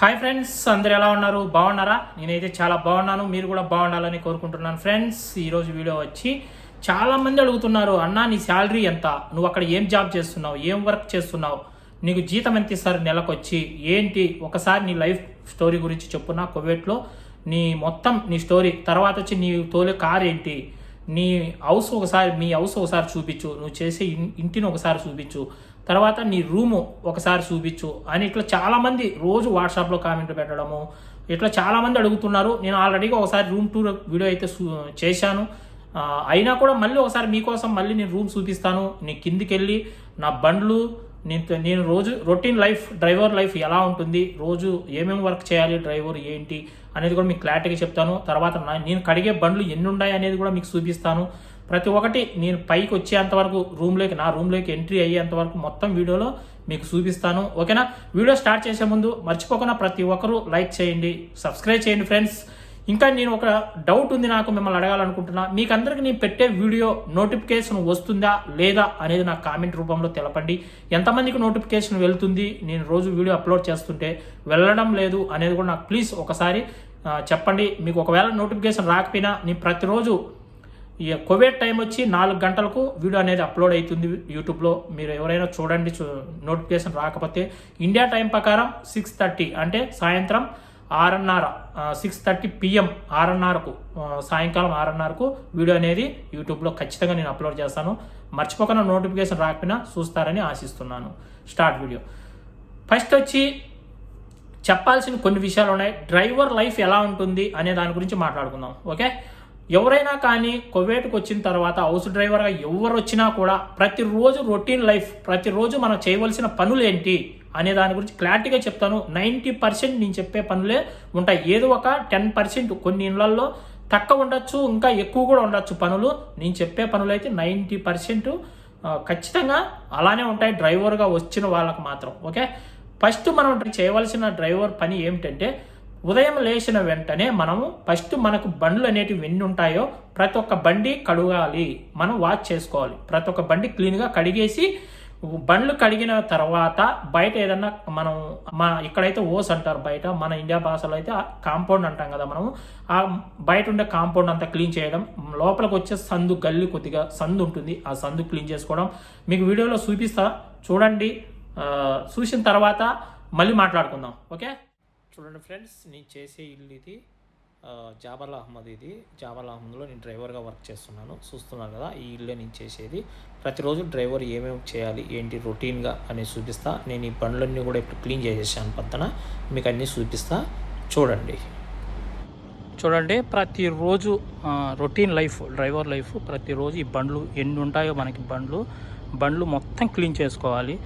Hi friends, అందరు ఎలా ఉన్నారు? బాగున్నారా? నేనైతే చాలా బాగున్నాను. మీరు కూడా బాగుండాలని కోరుకుంటున్నాను. ఫ్రెండ్స్, ఈరోజు వీడియో వచ్చి చాలామంది అడుగుతున్నారు, అన్నా నీ శాలరీ ఎంత, నువ్వు అక్కడ ఏం జాబ్ చేస్తున్నావు, ఏం వర్క్ చేస్తున్నావు, నీకు జీతం ఎంత ఇస్తారు నెలకొచ్చి, ఏంటి ఒకసారి నీ లైఫ్ స్టోరీ గురించి చెప్పున్నా. కువైట్లో నీ మొత్తం నీ స్టోరీ, తర్వాత వచ్చి నీ తోలే కార్ ఏంటి, నీ హౌస్ ఒకసారి, మీ హౌస్ ఒకసారి చూపించు, నువ్వు చేసే ఇంటిని ఒకసారి చూపించు, తర్వాత నీ రూము ఒకసారి చూపించు అని ఇట్లా చాలామంది రోజు వాట్సాప్లో కామెంట్లు పెట్టడము, ఇట్లా చాలామంది అడుగుతున్నారు. నేను ఆల్రెడీగా ఒకసారి రూమ్ టూర్ వీడియో అయితే చేశాను. అయినా కూడా మళ్ళీ ఒకసారి మీకోసం మళ్ళీ నేను రూమ్ చూపిస్తాను. నేను కిందికి వెళ్ళి నా బండ్లు, నేను రోజు రొటీన్ లైఫ్, డ్రైవర్ లైఫ్ ఎలా ఉంటుంది, రోజు ఏమేమి వర్క్ చేయాలి డ్రైవర్ ఏంటి అనేది కూడా మీకు క్లారిటీగా చెప్తాను. తర్వాత నేను కడిగే బండ్లు ఎన్ని ఉన్నాయి అనేది కూడా మీకు చూపిస్తాను. ప్రతి ఒక్కటి నేను పైకి వచ్చేంతవరకు నా రూమ్లోకి ఎంట్రీ అయ్యేంతవరకు మొత్తం వీడియోలో మీకు చూపిస్తాను. ఓకేనా? వీడియో స్టార్ట్ చేసే ముందు మర్చిపోకుండా ప్రతి ఒక్కరూ లైక్ చేయండి, సబ్స్క్రైబ్ చేయండి ఫ్రెండ్స్. ఇంకా నేను ఒక డౌట్ ఉంది, నాకు మిమ్మల్ని అడగాలనుకుంటున్నా. మీకు అందరికీ నేను పెట్టే వీడియో నోటిఫికేషన్ వస్తుందా లేదా అనేది నాకు కామెంట్ రూపంలో తెలపండి. ఎంతమందికి నోటిఫికేషన్ వెళ్తుంది, నేను రోజు వీడియో అప్లోడ్ చేస్తుంటే వెళ్ళడం లేదు అనేది కూడా నాకు ప్లీజ్ ఒకసారి చెప్పండి. మీకు ఒకవేళ నోటిఫికేషన్ రాకపోయినా నేను ప్రతిరోజు ఈ కోవిడ్ టైం వచ్చి 4 గంటలకు వీడియో అనేది అప్లోడ్ అవుతుంది యూట్యూబ్లో. మీరు ఎవరైనా చూడండి, నోటిఫికేషన్ రాకపోతే. ఇండియా టైం ప్రకారం 6:30 అంటే సాయంత్రం 6:30, 6:30 PM 6:30కు, సాయంకాలం 6:30కు వీడియో అనేది యూట్యూబ్లో ఖచ్చితంగా నేను అప్లోడ్ చేస్తాను. మర్చిపోకుండా నోటిఫికేషన్ రాకపోయినా చూస్తారని ఆశిస్తున్నాను. Start video. ఫస్ట్ వచ్చి చెప్పాల్సిన కొన్ని విషయాలు ఉన్నాయి. డ్రైవర్ లైఫ్ ఎలా ఉంటుంది అనే దాని గురించి మాట్లాడుకుందాం. ఓకే? ఎవరైనా కానీ కువైట్కి వచ్చిన తర్వాత హౌస్ డ్రైవర్గా ఎవరు వచ్చినా కూడా ప్రతిరోజు రొటీన్ లైఫ్, ప్రతిరోజు మనం చేయవలసిన పనులు ఏంటి అనే దాని గురించి క్లారిటీగా చెప్తాను. 90% నేను చెప్పే పనులే ఉంటాయి. ఏదో ఒక 10% కొన్ని ఇళ్లలో తక్కువ ఉండొచ్చు, ఇంకా ఎక్కువ కూడా ఉండొచ్చు పనులు. నేను చెప్పే పనులు అయితే 90% ఖచ్చితంగా అలానే ఉంటాయి డ్రైవర్గా వచ్చిన వాళ్ళకు మాత్రం. ఓకే? ఫస్ట్ మనం చేయవలసిన డ్రైవర్ పని ఏమిటంటే, ఉదయం లేచిన వెంటనే మనము ఫస్ట్ మనకు బండ్లు అనేటివి ఎన్ని ఉంటాయో ప్రతి ఒక్క బండి కడగాలి, మనం వాచ్ చేసుకోవాలి. ప్రతి ఒక్క బండి క్లీన్గా కడిగేసి, బండ్లు కడిగిన తర్వాత బయట ఏదన్నా మనం ఇక్కడైతే ఓస్ అంటారు, బయట మన ఇండియా భాషలో అయితే కాంపౌండ్ అంటాం కదా, మనము ఆ బయట ఉండే కాంపౌండ్ అంతా క్లీన్ చేయడం, లోపలికి వచ్చే సందు, గల్లి కొద్దిగా సందు ఉంటుంది, ఆ సందు క్లీన్ చేసుకోవడం మీకు వీడియోలో చూపిస్తా, చూడండి. చూసిన తర్వాత మళ్ళీ మాట్లాడుకుందాం. ఓకే? చూడండి ఫ్రెండ్స్, నేను చేసే ఇల్లు ఇది జాబల్ అహ్మద్. ఇది జాబల్ అహ్మద్లో నేను డ్రైవర్గా వర్క్ చేస్తున్నాను. చూస్తున్నారు కదా, ఈ ఇల్లే నేను చేసేది. ప్రతిరోజు డ్రైవర్ ఏమేమి చేయాలి, ఏంటి రొటీన్గా అనేది చూపిస్తా. నేను ఈ బండ్లన్నీ కూడా ఇప్పుడు క్లీన్ చేసేసాను పక్కన, మీకు అన్నీ చూపిస్తా. చూడండి ప్రతిరోజు రొటీన్ లైఫ్, డ్రైవర్ లైఫ్. ప్రతిరోజు ఈ బండ్లు ఎన్ని ఉంటాయో మనకి బండ్లు మొత్తం క్లీన్ చేసుకోవాలి.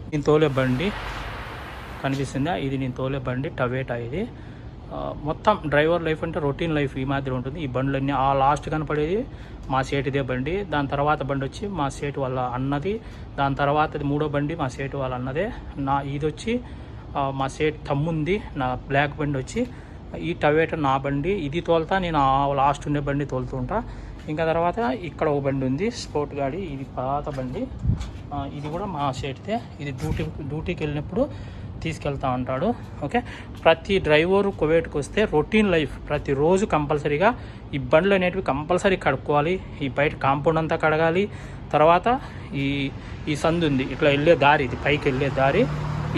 నేను తోలే బండి కనిపిస్తుందా, ఇది నేను తోలే బండి టవేటా. ఇది మొత్తం డ్రైవర్ లైఫ్ అంటే రొటీన్ లైఫ్ ఈ మాదిరి ఉంటుంది. ఈ బండ్లన్నీ ఆ లాస్ట్ కనపడేది మా సేటుదే బండి, దాని తర్వాత బండి వచ్చి మా సేటు వాళ్ళ అన్నది, దాని తర్వాత మూడో బండి మా సేటు వాళ్ళ అన్నదే. ఇది వచ్చి మా సేటు తమ్ముంది, నా బ్లాక్ బండి వచ్చి ఈ టవేటా నా బండి. ఇది తోలుతా నేను, ఆ లాస్ట్ ఉండే బండి తోలుతూ ఉంటా. ఇంకా తర్వాత ఇక్కడ ఒక బండి ఉంది స్పోర్ట్ గాడి, ఇది పాత బండి, ఇది కూడా మా సేటుదే. ఇది డ్యూటీకి వెళ్ళినప్పుడు తీసుకెళ్తా ఉంటాడు. ఓకే? ప్రతి డ్రైవరు కువైట్కి వస్తే రొటీన్ లైఫ్, ప్రతిరోజు కంపల్సరీగా ఈ బండ్లు అనేటివి కంపల్సరీ కడుక్కోవాలి. ఈ బయట కాంపౌండ్ అంతా కడగాలి. తర్వాత ఈ సందు ఉంది, ఇట్లా వెళ్ళే దారి, ఇది పైకి వెళ్ళే దారి,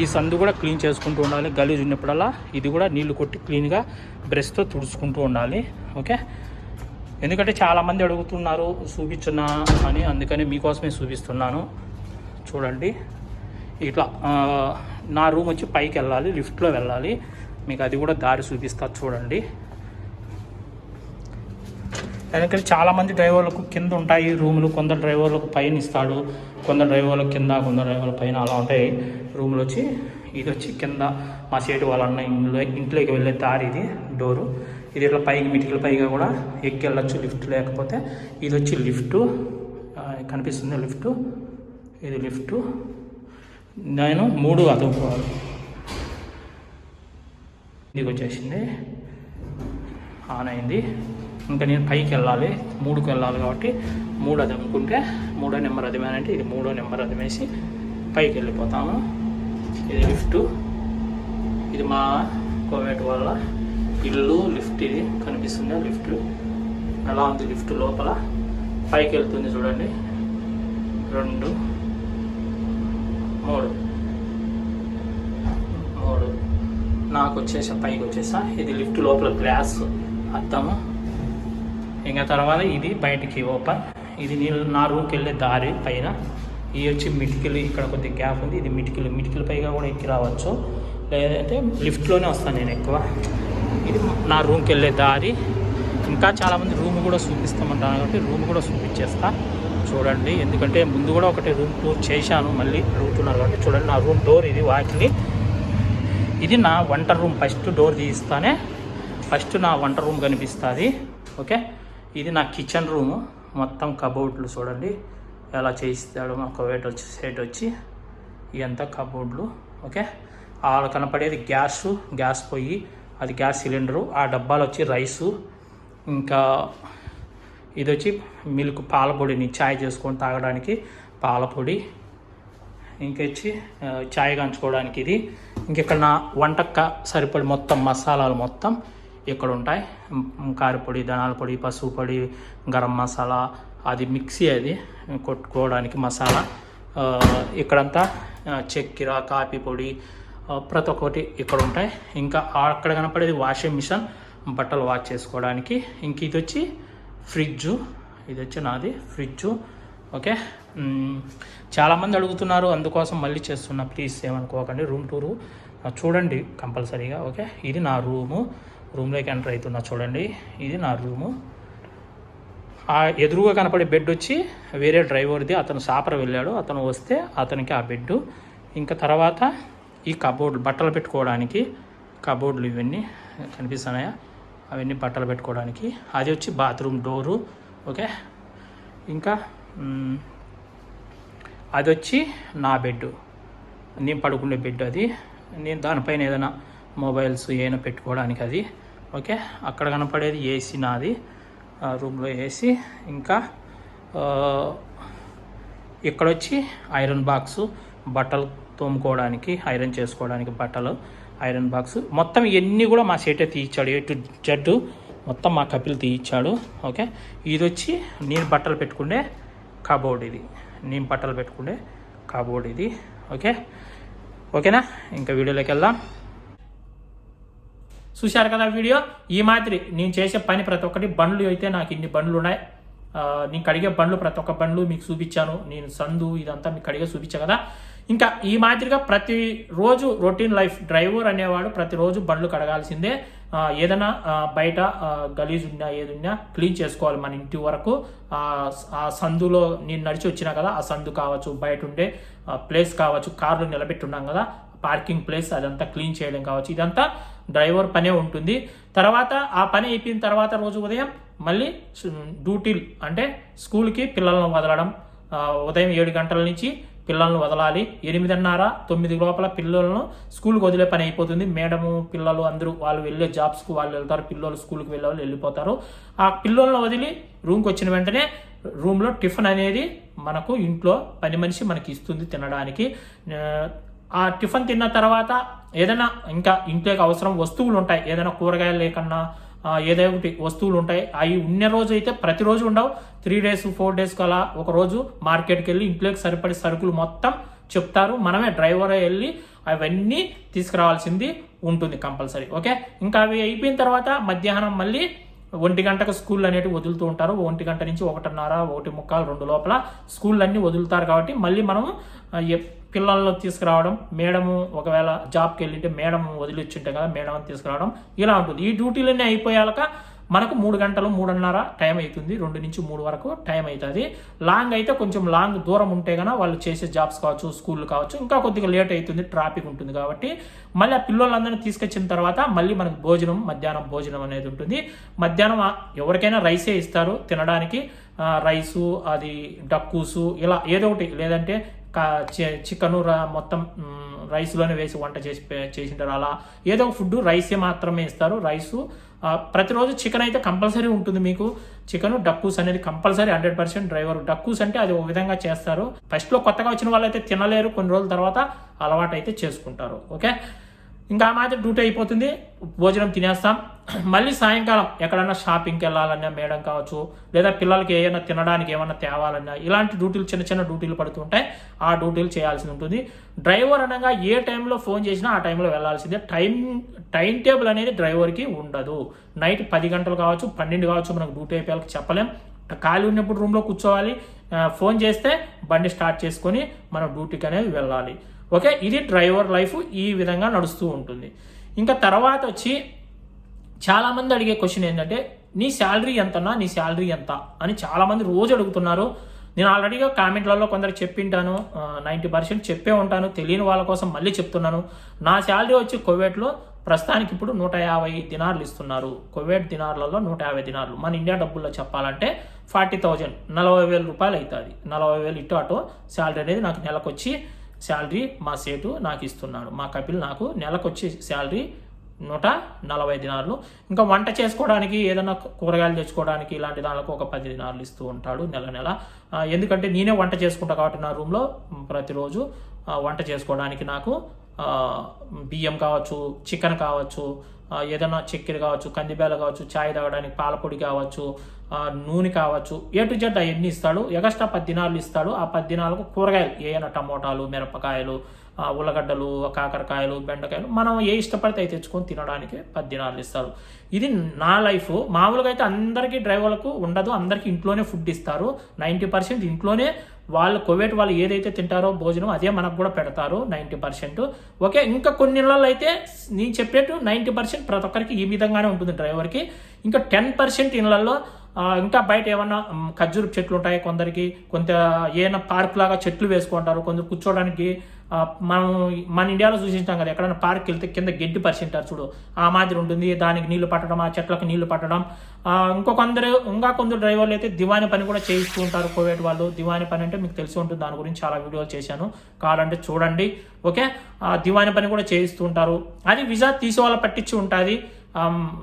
ఈ సందు కూడా క్లీన్ చేసుకుంటూ ఉండాలి. గలీజ్ ఉన్నప్పుడల్లా ఇది కూడా నీళ్లు కొట్టి క్లీన్గా బ్రష్తో తుడుచుకుంటూ ఉండాలి. ఓకే? ఎందుకంటే చాలామంది అడుగుతున్నారు చూపించున్నా అని, అందుకని మీకోసమే చూపిస్తున్నాను. చూడండి, ఇట్లా నా రూమ్ వచ్చి పైకి వెళ్ళాలి, లిఫ్ట్లో వెళ్ళాలి. మీకు అది కూడా దారి చూపిస్తా, చూడండి. ఎందుకంటే చాలామంది డ్రైవర్లకు కింద ఉంటాయి రూములు, కొందరు డ్రైవర్లకు పైన ఇస్తాడు, కొందరు డ్రైవర్లకు కింద, కొందరు డ్రైవర్ల పైన, అలా ఉంటాయి రూములు. వచ్చి ఇది వచ్చి కింద మా సేటు వాళ్ళన్న ఇంట్లోకి వెళ్ళే దారి, ఇది డోరు. ఇది ఇట్లా పైకి మిటికల పైగా కూడా ఎక్కి వెళ్ళచ్చు లిఫ్ట్ లేకపోతే. ఇది వచ్చి లిఫ్టు కనిపిస్తుంది, లిఫ్టు. ఇది లిఫ్టు. నేను 3 అదుపుకోవాలి. ఇది వచ్చేసింది, ఆన్ అయింది. ఇంకా నేను పైకి వెళ్ళాలి, 3కు వెళ్ళాలి కాబట్టి 3 అదుముకుంటే 3వ నెంబర్ అదిమేనంటే ఇది 3వ నెంబర్ అదిమేసి పైకి వెళ్ళిపోతాము. ఇది లిఫ్టు. ఇది మా కోవేట్ వాళ్ళ ఇల్లు. లిఫ్ట్ ఇది కనిపిస్తుంది. లిఫ్ట్ ఎలా ఉంది? లిఫ్ట్ లోపల పైకి వెళ్తుంది చూడండి. 2 3 నాకు వచ్చేసా పైకి వచ్చేసా. ఇది లిఫ్ట్ లోపల గ్లాస్ అద్దము. ఇంకా తర్వాత ఇది బయటికి ఓపెన్. ఇది నేను నా రూమ్కి వెళ్ళే దారి పైన. ఇది వచ్చి మిటికిలు, ఇక్కడ కొద్దిగా గ్యాప్ ఉంది. ఇది మిటికిలు పైగా కూడా ఎక్కి రావచ్చు, లేదంటే లిఫ్ట్లోనే వస్తాను నేను ఎక్కువ. ఇది నా రూమ్కి వెళ్ళే దారి. ఇంకా చాలామంది రూమ్ కూడా చూపిస్తామంటాను కాబట్టి రూమ్ కూడా చూపించేస్తా చూడండి. ఎందుకంటే ముందు కూడా ఒకటి రూమ్ టూర్ చేశాను, మళ్ళీ అడుగుతున్నారు కాబట్టి చూడండి. నా రూమ్ డోర్ ఇది వాకిలి. ఇది నా వంట రూమ్. ఫస్ట్ డోర్ తీస్తానే ఫస్ట్ నా వంట రూమ్ కనిపిస్తుంది. ఓకే, ఇది నా కిచెన్ రూము. మొత్తం కబోర్డ్లు చూడండి ఎలా చేయిస్తాడు మా కోవేట్ వచ్చి సెట్ వచ్చి. ఇదంతా కబోర్డ్లు. ఓకే, ఆడ కనపడేది గ్యాస్ పొయ్యి, అది గ్యాస్ సిలిండరు. ఆ డబ్బాలు వచ్చి రైసు. ఇంకా ఇది వచ్చి మిల్క్, పాల పొడిని చాయ్ చేసుకొని తాగడానికి పాల పొడి. ఇంకొచ్చి చాయ్ కాంచుకోవడానికి ఇది. ఇంకెక్కడ నా వంటక్క సరిపడి మొత్తం మసాలాలు మొత్తం ఇక్కడ ఉంటాయి. కారపొడి, ధనాల పొడి, పసుపు పొడి, గరం మసాలా, అది మిక్సీ, అది కొట్టుకోవడానికి మసాలా. ఇక్కడంతా చక్కెర, కాఫీ పొడి, ప్రతి ఒక్కటి ఇక్కడ ఉంటాయి. ఇంకా అక్కడ కనపడేది వాషింగ్ మిషన్, బట్టలు వాష్ చేసుకోవడానికి. ఇంక ఇది వచ్చి ఫ్రిడ్జు. ఇది వచ్చి నాది ఫ్రిడ్జు. ఓకే, చాలామంది అడుగుతున్నారు, అందుకోసం మళ్ళీ చేస్తున్నా. ప్లీజ్ ఏమనుకోకండి. రూమ్ టూరు చూడండి కంపల్సరీగా. ఓకే, ఇది నా రూమ్లోకి ఎంటర్ అవుతున్నా చూడండి. ఇది నా రూము. ఆ ఎదురుగా కనపడే బెడ్ వచ్చి వేరే డ్రైవర్ది. అతను సాపర వెళ్ళాడు, అతను వస్తే అతనికి ఆ బెడ్. ఇంకా తర్వాత ఈ కబోర్డులు, బట్టలు పెట్టుకోవడానికి కబోర్డులు ఇవన్నీ కనిపిస్తున్నాయా, అవన్నీ బట్టలు పెట్టుకోవడానికి. అది వచ్చి బాత్రూమ్ డోరు. ఓకే, ఇంకా అది వచ్చి నా బెడ్, నేను పడుకునే బెడ్. అది నేను దానిపైన ఏదైనా మొబైల్స్ ఏమైనా పెట్టుకోవడానికి అది. ఓకే, అక్కడ కనపడేది ఏసీ నాది, రూమ్లో ఏసీ. ఇంకా ఇక్కడ వచ్చి ఐరన్ బాక్సు, బట్టలు తోముకోవడానికి, ఐరన్ చేసుకోవడానికి బట్టలు, ఐరన్ బాక్స్. మొత్తం ఇవన్నీ కూడా మా సేటే తీయించాడు, ఏ టు జెడ్ మొత్తం మా కపిల్ తీయించాడు. ఓకే, ఇది వచ్చి నేను బట్టలు పెట్టుకునే కబోర్డ్. ఇది నేను బట్టలు పెట్టుకునే కబోర్డ్ ఇది. ఓకేనా, ఇంకా వీడియోలోకి వెళ్దాం. చూశారు కదా వీడియో. ఈ మాదిరి నేను చేసే పని ప్రతి ఒక్కటి. బండ్లు అయితే నాకు ఇన్ని బండ్లు ఉన్నాయి. నేను కడిగే బండ్లు ప్రతి ఒక్క బండ్లు మీకు చూపించాను. నేను సందు ఇదంతా మీకు కడిగే చూపించా కదా. ఇంకా ఈ మాదిరిగా ప్రతిరోజు రొటీన్ లైఫ్ డ్రైవర్ అనేవాడు ప్రతిరోజు బండ్లు కడగాల్సిందే. ఏదైనా బయట గలీజ్ ఉన్నా ఏదున్నా క్లీన్ చేసుకోవాలి మన ఇంటి వరకు. ఆ సందులో నేను నడిచి వచ్చినా కదా, ఆ సందు కావచ్చు, బయట ఉండే ప్లేస్ కావచ్చు, కార్లు నిలబెట్టున్నాం కదా పార్కింగ్ ప్లేస్, అదంతా క్లీన్ చేయడం కావచ్చు, ఇదంతా డ్రైవర్ పనే ఉంటుంది. తర్వాత ఆ పని అయిపోయిన తర్వాత రోజు ఉదయం మళ్ళీ డ్యూటీలు అంటే స్కూల్కి పిల్లలను వదలడం. ఉదయం 7 గంటల నుంచి పిల్లలను వదలాలి. 8:30, 9 లోపల పిల్లలను స్కూల్కి వదిలే పని అయిపోతుంది. మేడము, పిల్లలు అందరూ వాళ్ళు వెళ్ళే జాబ్స్కు వాళ్ళు వెళ్తారు. పిల్లలు స్కూల్కి వెళ్ళే వాళ్ళు వెళ్ళిపోతారు. ఆ పిల్లలను వదిలి రూమ్కి వచ్చిన వెంటనే రూమ్లో టిఫిన్ అనేది మనకు ఇంట్లో పని మనిషి మనకి ఇస్తుంది తినడానికి. ఆ టిఫిన్ తిన్న తర్వాత ఏదైనా ఇంకా ఇంట్లోకి అవసరం వస్తువులు ఉంటాయి, ఏదైనా కూరగాయలు లేకన్నా ఏదో ఒకటి వస్తువులు ఉంటాయి. అవి ఉన్న రోజు అయితే ప్రతిరోజు ఉండవు. 3 days 4 daysకి అలా ఒక రోజు మార్కెట్కి వెళ్ళి ఇంట్లోకి సరిపడే సరుకులు మొత్తం చెప్తారు. మనమే డ్రైవరే వెళ్ళి అవన్నీ తీసుకురావాల్సింది ఉంటుంది కంపల్సరీ. ఓకే, ఇంకా అవి అయిపోయిన తర్వాత మధ్యాహ్నం మళ్ళీ 1 గంటకు స్కూల్ అనేవి వదులుతూ ఉంటారు. 1 గంట నుంచి 1:30, 1:45, 2 లోపల స్కూల్ అన్నీ వదులుతారు. కాబట్టి మళ్ళీ మనము పిల్లలను తీసుకురావడం, మేడము ఒకవేళ జాబ్కి వెళ్ళింటే మేడం వదిలిచ్చుంటే కదా మేడం తీసుకురావడం, ఇలా ఉంటుంది. ఈ డ్యూటీలన్నీ అయిపోయాక మనకు 3 గంటలు 3:30 టైం అవుతుంది. 2 నుంచి 3 వరకు టైం అవుతుంది. లాంగ్ అయితే కొంచెం లాంగ్ దూరం ఉంటే కనుక వాళ్ళు చేసే జాబ్స్ కావచ్చు, స్కూల్ కావచ్చు, ఇంకా కొద్దిగా లేట్ అవుతుంది, ట్రాఫిక్ ఉంటుంది. కాబట్టి మళ్ళీ ఆ పిల్లలందరినీ తీసుకొచ్చిన తర్వాత మళ్ళీ మనకు భోజనం, మధ్యాహ్నం భోజనం అనేది ఉంటుంది. మధ్యాహ్నం ఎవరికైనా రైసే ఇస్తారు తినడానికి. రైసు, అది డక్కూసు, ఇలా ఏదో ఒకటి, లేదంటే చికెను మొత్తం రైస్లోనే వేసి వంట చేసింటారు. అలా ఏదో ఒక ఫుడ్ రైసే మాత్రమే ఇస్తారు. రైసు ప్రతిరోజు చికెన్ అయితే కంపల్సరీ ఉంటుంది మీకు. చికెన్ డక్కూస్ అనేది కంపల్సరీ 100% డ్రైవర్. డక్కూస్ అంటే అది ఒక విధంగా చేస్తారు. ఫస్ట్లో కొత్తగా వచ్చిన వాళ్ళు అయితే తినలేరు, కొన్ని రోజుల తర్వాత అలవాటు అయితే చేసుకుంటారు. ఓకే, ఇంకా ఆ మాత్రం డ్యూటీ అయిపోతుంది, భోజనం తినేస్తాం. మళ్ళీ సాయంకాలం ఎక్కడన్నా షాపింగ్కి వెళ్ళాలన్నా మేడం కావచ్చు, లేదా పిల్లలకి ఏమైనా తినడానికి ఏమన్నా తేవాలన్నా ఇలాంటి డ్యూటీలు చిన్న చిన్న డ్యూటీలు పడుతుంటాయి. ఆ డ్యూటీలు చేయాల్సి ఉంటుంది. డ్రైవర్ అనగా ఏ టైంలో ఫోన్ చేసినా ఆ టైంలో వెళ్ళాల్సిందే. టైం టేబుల్ అనేది డ్రైవర్కి ఉండదు. నైట్ 10 గంటలు కావచ్చు, 12 కావచ్చు, మనకు డ్యూటీ అయిపోయాక చెప్పలేం. ఖాళీ ఉన్నప్పుడు రూమ్లో కూర్చోవాలి, ఫోన్ చేస్తే బండి స్టార్ట్ చేసుకొని మనం డ్యూటీకి అనేది వెళ్ళాలి. ఓకే, ఇది డ్రైవర్ లైఫ్ ఈ విధంగా నడుస్తూ ఉంటుంది. ఇంకా తర్వాత వచ్చి చాలామంది అడిగే క్వశ్చన్ ఏంటంటే నీ శాలరీ ఎంతన్నా, నీ శాలరీ ఎంత అని చాలామంది రోజు అడుగుతున్నారు. నేను ఆల్రెడీగా కామెంట్లలో కొందరికి చెప్పింటాను, 90% చెప్పే ఉంటాను. తెలియని వాళ్ళ కోసం మళ్ళీ చెప్తున్నాను. నా శాలరీ వచ్చి కువైట్లో ప్రస్తుతానికి ఇప్పుడు 150 దినార్లు ఇస్తున్నారు. కువైట్ దినార్లలో 150 దినార్లు మన ఇండియా డబ్బుల్లో చెప్పాలంటే 40,000, 40,000 రూపాయలు అవుతుంది. 40,000 ఇటు అటు శాలరీ అనేది నాకు నెలకొచ్చి శాలరీ మా సేటు నాకు ఇస్తున్నాడు. మా కపిల్ నాకు నెలకొచ్చి శాలరీ 140 దినార్లు. ఇంకా వంట చేసుకోవడానికి ఏదైనా కూరగాయలు తెచ్చుకోవడానికి ఇలాంటి దానికి ఒక 10 దినార్లు ఇస్తూ ఉంటాడు నెల. ఎందుకంటే నేనే వంట చేసుకుంటా కాబట్టి నా రూమ్లో ప్రతిరోజు వంట చేసుకోవడానికి నాకు బియ్యం కావచ్చు, చికెన్ కావచ్చు, ఏదైనా చక్కెర కావచ్చు, కందిబేల కావచ్చు, చాయ్ తాగడానికి పాలపొడి కావచ్చు, నూనె కావచ్చు, ఏ టు జెడ్ అవన్నీ ఇస్తాడు. ఎగస్ట్రా 10 దినాలు ఇస్తాడు. ఆ 10 దినాలకు కూరగాయలు ఏమైనా టమోటాలు, మిరపకాయలు, ఉల్లగడ్డలు, కాకరకాయలు, బెండకాయలు మనం ఏ ఇష్టపడితే అవి తెచ్చుకొని తినడానికి 10 దినాలు ఇస్తారు. ఇది నా లైఫ్. మామూలుగా అయితే అందరికీ డ్రైవర్లకు ఉండదు, అందరికీ ఇంట్లోనే ఫుడ్ ఇస్తారు. 90% ఇంట్లోనే వాళ్ళు కువైట్ వాళ్ళు ఏదైతే తింటారో భోజనం అదే మనకు కూడా పెడతారు 90%. ఓకే, ఇంకా కొన్ని ఇళ్ళల్లో అయితే నేను చెప్పేట్టు 90% ప్రతి ఒక్కరికి ఈ విధంగానే ఉంటుంది డ్రైవర్కి. ఇంకా 10% ఇళ్ళల్లో ఇంకా బయట ఏమన్నా ఖర్జూరు చెట్లు ఉంటాయి, కొందరికి కొంత ఏమైనా పార్క్ లాగా చెట్లు వేసుకుంటారు, కొందరు కూర్చోడానికి. మనం మన ఇండియాలో చూసింటాం కదా, ఎక్కడైనా పార్క్ వెళ్తే కింద గడ్డి పరిచింటారు చూడు, ఆ మాదిరి ఉంటుంది. దానికి నీళ్లు పట్టడం, ఆ చెట్లకు నీళ్లు పట్టడం. ఇంకా కొందరు డ్రైవర్లు అయితే దివాని పని కూడా చేయిస్తూ ఉంటారు కువైట్ వాళ్ళు. దివాని పని అంటే మీకు తెలిసి ఉంటుంది, దాని గురించి చాలా వీడియోలు చేశాను, కావాలంటే చూడండి. ఓకే, దివాని పని కూడా చేయిస్తూ ఉంటారు. అది వీసా తీసే వాళ్ళ పట్టించి ఉంటుంది.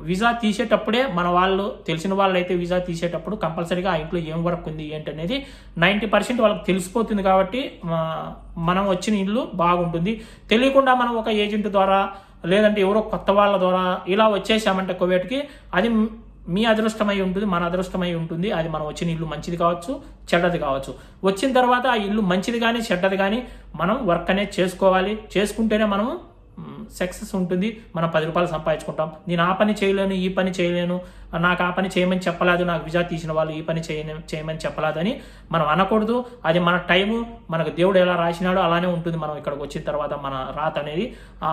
వీసా తీసేటప్పుడే మన వాళ్ళు తెలిసిన వాళ్ళు అయితే వీసా తీసేటప్పుడు కంపల్సరీగా ఆ ఇంట్లో ఏం వర్క్ ఉంది ఏంటనేది 90% వాళ్ళకి తెలిసిపోతుంది. కాబట్టి మనం వచ్చిన ఇల్లు బాగుంటుంది. తెలియకుండా మనం ఒక ఏజెంట్ ద్వారా లేదంటే ఎవరో కొత్త వాళ్ళ ద్వారా ఇలా వచ్చేసామంటే కువైట్కి, అది మీ అదృష్టమై ఉంటుంది, మన అదృష్టమై ఉంటుంది. అది మనం వచ్చిన ఇల్లు మంచిది కావచ్చు, చెడ్డది కావచ్చు. వచ్చిన తర్వాత ఆ ఇల్లు మంచిది కానీ చెడ్డది కానీ మనం వర్క్ అనేది చేసుకోవాలి. చేసుకుంటేనే మనం సక్సెస్ ఉంటుంది. మనం 10 రూపాయలు సంపాదించుకుంటాం. నేను ఆ పని చేయలేను, ఈ పని చేయలేను, నాకు ఆ పని చేయమని చెప్పలేదు, నాకు వీసా తీసిన వాళ్ళు ఈ పని చేయమని చెప్పలేదని మనం అనకూడదు. అది మన టైము, మనకు దేవుడు ఎలా రాసినాడో అలానే ఉంటుంది. మనం ఇక్కడికి వచ్చిన తర్వాత మన రాత అనేది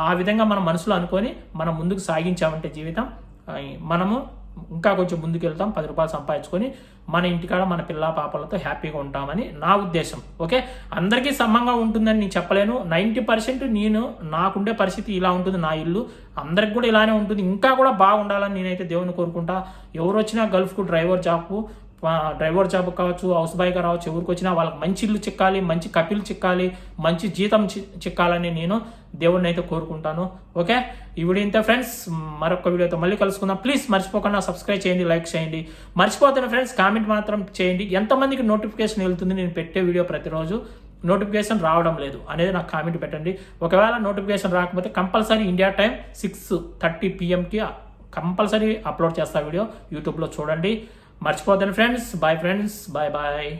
ఆ విధంగా మనం మనసులో అనుకొని మనం ముందుకు సాగించామంటే జీవితం మనము ఇంకా కొంచెం ముందుకు వెళ్తాం. 10 రూపాయలు సంపాదించుకొని మన ఇంటికాడ మన పిల్ల పాపలతో హ్యాపీగా ఉంటామని నా ఉద్దేశం. ఓకే, అందరికీ సమంగా ఉంటుందని నేను చెప్పలేను. 90% నేను నాకుండే పరిస్థితి ఇలా ఉంటుంది. నా ఇల్లు అందరికి కూడా ఇలానే ఉంటుంది. ఇంకా కూడా బాగుండాలని నేనైతే దేవుని కోరుకుంటా. ఎవరు వచ్చినా గల్ఫ్కు డ్రైవర్ జాబ్ కావచ్చు, హౌస్ బాయ్గా రావచ్చు, ఎవరికి వచ్చినా వాళ్ళకి మంచి ఇల్లు చిక్కాలి, మంచి కపిల్ చిక్కాలి, మంచి జీతం చిక్కాలని నేను దేవుడిని అయితే కోరుకుంటాను. ఓకే, ఈ వీడియో ఇంతే ఫ్రెండ్స్. మరొక వీడియోతో మళ్ళీ కలుసుకుందాం. ప్లీజ్ మర్చిపోకుండా సబ్స్క్రైబ్ చేయండి, లైక్ చేయండి. మర్చిపోతున్న ఫ్రెండ్స్ కామెంట్ మాత్రం చేయండి. ఎంతమందికి నోటిఫికేషన్ వెళ్తుంది నేను పెట్టే వీడియో ప్రతిరోజు నోటిఫికేషన్ రావడం లేదు అనేది నాకు కామెంట్ పెట్టండి. ఒకవేళ నోటిఫికేషన్ రాకపోతే compulsory India time 6:30 PM compulsory upload చేస్తా వీడియో. యూట్యూబ్లో చూడండి. మర్చిపోద్దండి ఫ్రెండ్స్. Bye friends, bye.